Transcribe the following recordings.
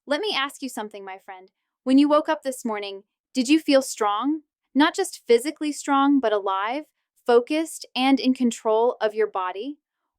Let me ask you something, my friend. When you woke up this morning, did you feel strong? Not just physically strong, but alive, focused, and in control of your body?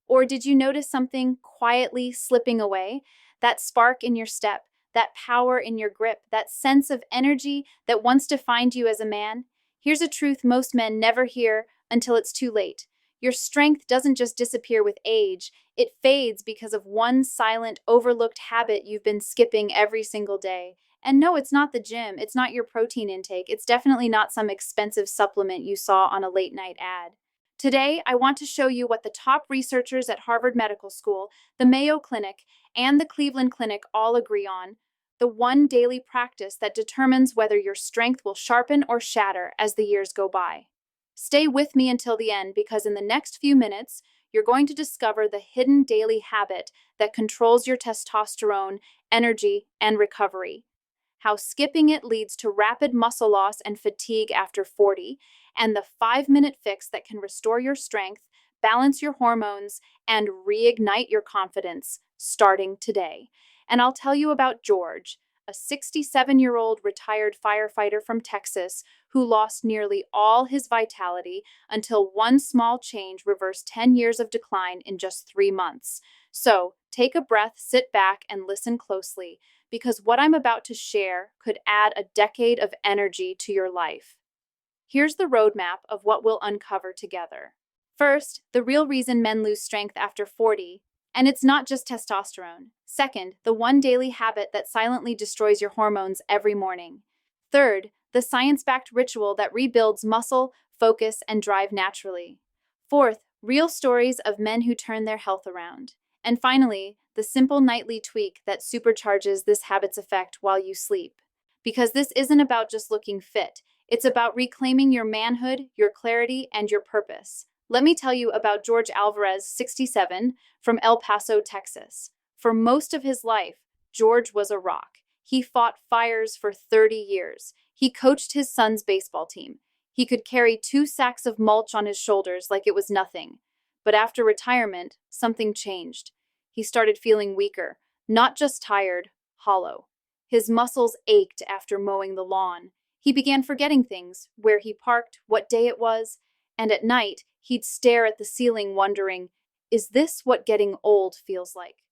Or did you notice something quietly slipping away? That spark in your step, that power in your grip, that sense of energy that once defined you as a man? Here's a truth most men never hear until it's too late. Your strength doesn't just disappear with age, it fades because of one silent, overlooked habit you've been skipping every single day. And no, it's not the gym, it's not your protein intake, it's definitely not some expensive supplement you saw on a late night ad. Today, I want to show you what the top researchers at Harvard Medical School, the Mayo Clinic, and the Cleveland Clinic all agree on: the one daily practice that determines whether your strength will sharpen or shatter as the years go by. Stay with me until the end because in the next few minutes, you're going to discover the hidden daily habit that controls your testosterone, energy, and recovery. How skipping it leads to rapid muscle loss and fatigue after 40, and the 5-minute fix that can restore your strength, balance your hormones, and reignite your confidence starting today. And I'll tell you about George, a 67-year-old retired firefighter from Texas who lost nearly all his vitality until one small change reversed 10 years of decline in just 3 months. So, take a breath, sit back, and listen closely, because what I'm about to share could add a decade of energy to your life. Here's the roadmap of what we'll uncover together. First, the real reason men lose strength after 40, and it's not just testosterone. Second, the one daily habit that silently destroys your hormones every morning. Third, the science-backed ritual that rebuilds muscle, focus, and drive naturally. Fourth, real stories of men who turn their health around. And finally, the simple nightly tweak that supercharges this habit's effect while you sleep. Because this isn't about just looking fit, it's about reclaiming your manhood, your clarity, and your purpose. Let me tell you about George Alvarez, 67, from El Paso, Texas. For most of his life, George was a rock. He fought fires for 30 years. He coached his son's baseball team. He could carry 2 sacks of mulch on his shoulders like it was nothing. But after retirement, something changed. He started feeling weaker, not just tired, hollow. His muscles ached after mowing the lawn. He began forgetting things, where he parked, what day it was, and at night, he'd stare at the ceiling wondering, is this what getting old feels like?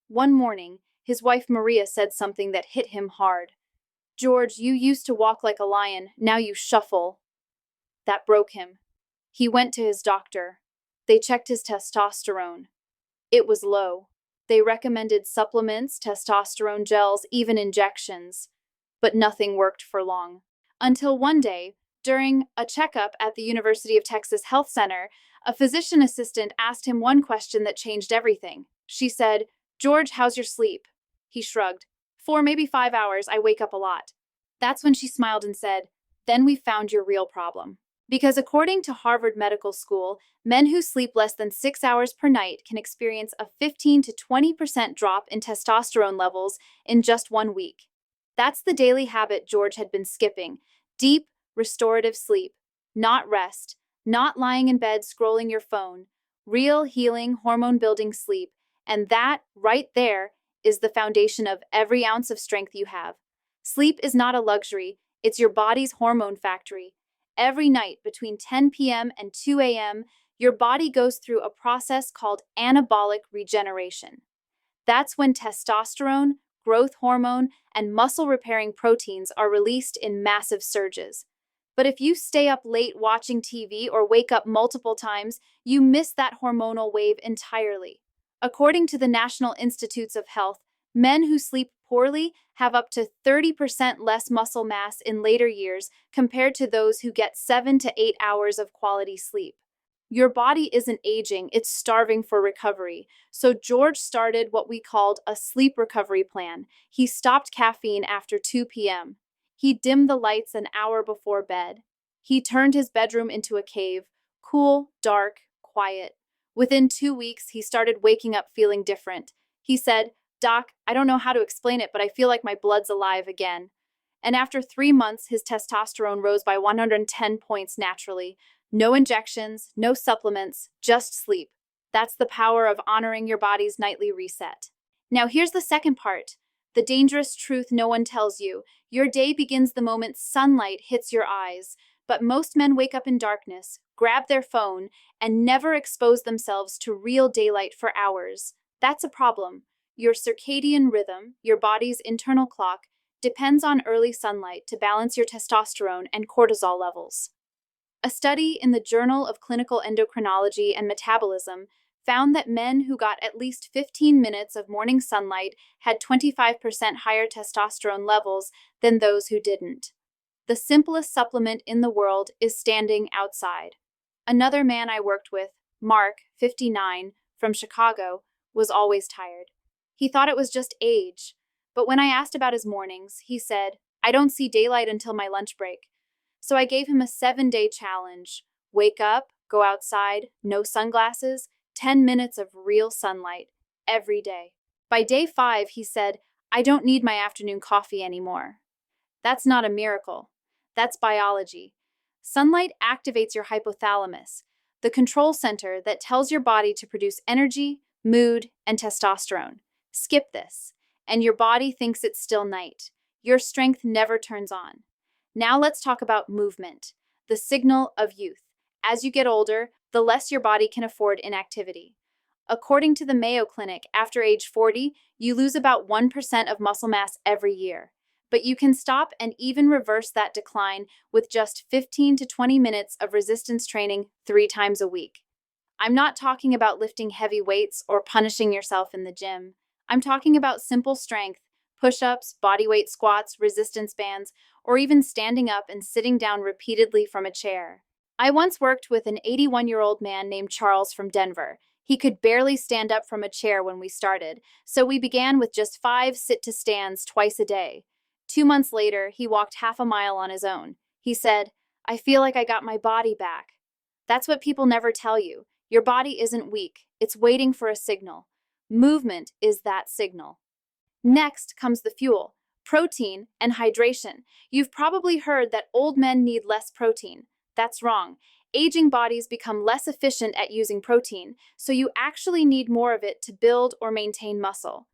One morning, his wife Maria said something that hit him hard. "George, you used to walk like a lion, now you shuffle." That broke him. He went to his doctor. They checked his testosterone. It was low. They recommended supplements, testosterone gels, even injections. But nothing worked for long. Until one day, during a checkup at the University of Texas Health Center, a physician assistant asked him one question that changed everything. She said, "George, how's your sleep?" He shrugged. "4, maybe 5 hours, I wake up a lot." That's when she smiled and said, "Then we found your real problem." Because according to Harvard Medical School, men who sleep less than 6 hours per night can experience a 15 to 20% drop in testosterone levels in just 1 week. That's the daily habit George had been skipping: deep, restorative sleep, not rest, not lying in bed scrolling your phone, real healing, hormone-building sleep. And that, right there, is the foundation of every ounce of strength you have. Sleep is not a luxury, it's your body's hormone factory. Every night between 10 p.m. and 2 a.m., your body goes through a process called anabolic regeneration. That's when testosterone, growth hormone, and muscle-repairing proteins are released in massive surges. But if you stay up late watching TV or wake up multiple times, you miss that hormonal wave entirely. According to the National Institutes of Health, men who sleep poorly have up to 30% less muscle mass in later years compared to those who get 7 to 8 hours of quality sleep. Your body isn't aging, it's starving for recovery. So George started what we called a sleep recovery plan. He stopped caffeine after 2 p.m. He dimmed the lights an hour before bed. He turned his bedroom into a cave, cool, dark, quiet. Within 2 weeks, he started waking up feeling different. He said, "Doc, I don't know how to explain it, but I feel like my blood's alive again." And after 3 months, his testosterone rose by 110 points naturally. No injections, no supplements, just sleep. That's the power of honoring your body's nightly reset. Now here's the second part, The dangerous truth no one tells you. Your day begins the moment sunlight hits your eyes. But most men wake up in darkness, grab their phone, and never expose themselves to real daylight for hours. That's a problem. Your circadian rhythm, your body's internal clock, depends on early sunlight to balance your testosterone and cortisol levels. A study in the Journal of Clinical Endocrinology and Metabolism found that men who got at least 15 minutes of morning sunlight had 25% higher testosterone levels than those who didn't. The simplest supplement in the world is standing outside. Another man I worked with, Mark, 59, from Chicago, was always tired. He thought it was just age, but when I asked about his mornings, he said, "I don't see daylight until my lunch break." So I gave him a 7-day challenge. Wake up, go outside, no sunglasses, 10 minutes of real sunlight, every day. By day 5, he said, "I don't need my afternoon coffee anymore." That's not a miracle. That's biology. Sunlight activates your hypothalamus, the control center that tells your body to produce energy, mood, and testosterone. Skip this, and your body thinks it's still night. Your strength never turns on. Now let's talk about movement, the signal of youth. As you get older, the less your body can afford inactivity. According to the Mayo Clinic, after age 40, you lose about 1% of muscle mass every year. But you can stop and even reverse that decline with just 15 to 20 minutes of resistance training 3 times a week. I'm not talking about lifting heavy weights or punishing yourself in the gym. I'm talking about simple strength, push-ups, bodyweight squats, resistance bands, or even standing up and sitting down repeatedly from a chair. I once worked with an 81-year-old man named Charles from Denver. He could barely stand up from a chair when we started, so we began with just 5 sit-to-stands twice a day. 2 months later, he walked half a mile on his own. He said, "I feel like I got my body back." That's what people never tell you. Your body isn't weak. It's waiting for a signal. Movement is that signal. Next comes the fuel, protein and hydration. You've probably heard that old men need less protein. That's wrong. Aging bodies become less efficient at using protein, so you actually need more of it to build or maintain muscle.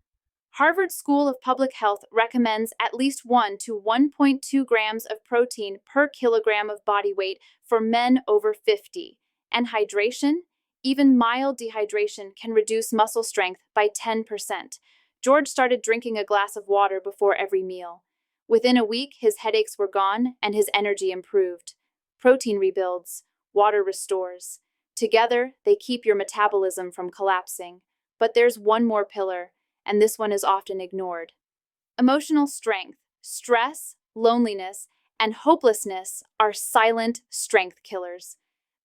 Harvard School of Public Health recommends at least 1 to 1.2 grams of protein per kilogram of body weight for men over 50. And hydration? Even mild dehydration can reduce muscle strength by 10%. George started drinking a glass of water before every meal. Within a week, his headaches were gone and his energy improved. Protein rebuilds, water restores. Together, they keep your metabolism from collapsing. But there's one more pillar, and this one is often ignored. Emotional strength, stress, loneliness, and hopelessness are silent strength killers.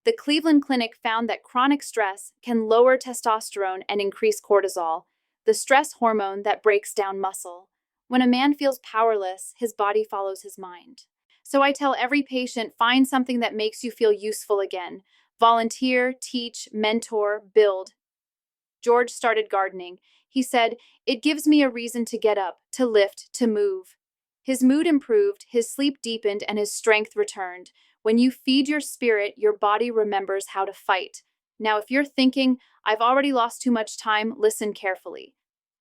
The Cleveland Clinic found that chronic stress can lower testosterone and increase cortisol, the stress hormone that breaks down muscle. When a man feels powerless, his body follows his mind. So I tell every patient, find something that makes you feel useful again. Volunteer, teach, mentor, build. George started gardening. He said, "It gives me a reason to get up, to lift, to move." His mood improved, his sleep deepened, and his strength returned. When you feed your spirit, your body remembers how to fight. Now, if you're thinking, "I've already lost too much time," listen carefully.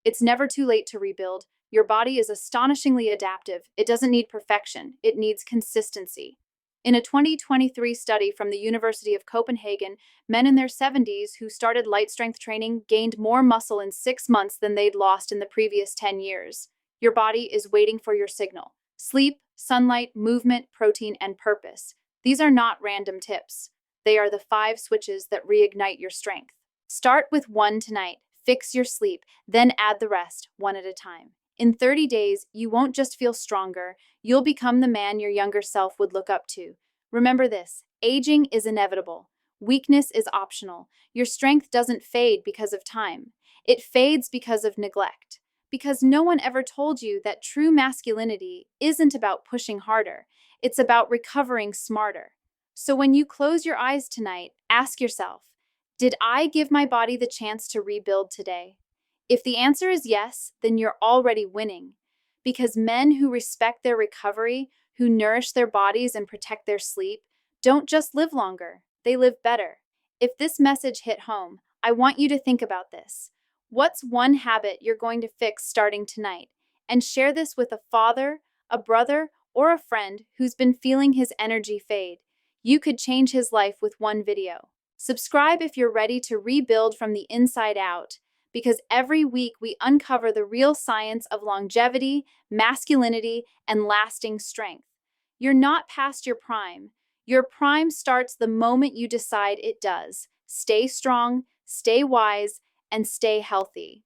It's never too late to rebuild. Your body is astonishingly adaptive. It doesn't need perfection. It needs consistency. In a 2023 study from the University of Copenhagen, men in their 70s who started light strength training gained more muscle in 6 months than they'd lost in the previous 10 years. Your body is waiting for your signal. Sleep, sunlight, movement, protein, and purpose. These are not random tips. They are the 5 switches that reignite your strength. Start with 1 tonight. Fix your sleep, then add the rest, 1 at a time. In 30 days, you won't just feel stronger, you'll become the man your younger self would look up to. Remember this, aging is inevitable. Weakness is optional. Your strength doesn't fade because of time. It fades because of neglect. Because no one ever told you that true masculinity isn't about pushing harder. It's about recovering smarter. So when you close your eyes tonight, ask yourself, did I give my body the chance to rebuild today? If the answer is yes, then you're already winning. Because men who respect their recovery, who nourish their bodies and protect their sleep, don't just live longer, they live better. If this message hit home, I want you to think about this. What's one habit you're going to fix starting tonight? and share this with a father, a brother, or a friend who's been feeling his energy fade. You could change his life with one video. Subscribe if you're ready to rebuild from the inside out, because every week we uncover the real science of longevity, masculinity, and lasting strength. You're not past your prime. Your prime starts the moment you decide it does. Stay strong, stay wise, and stay healthy.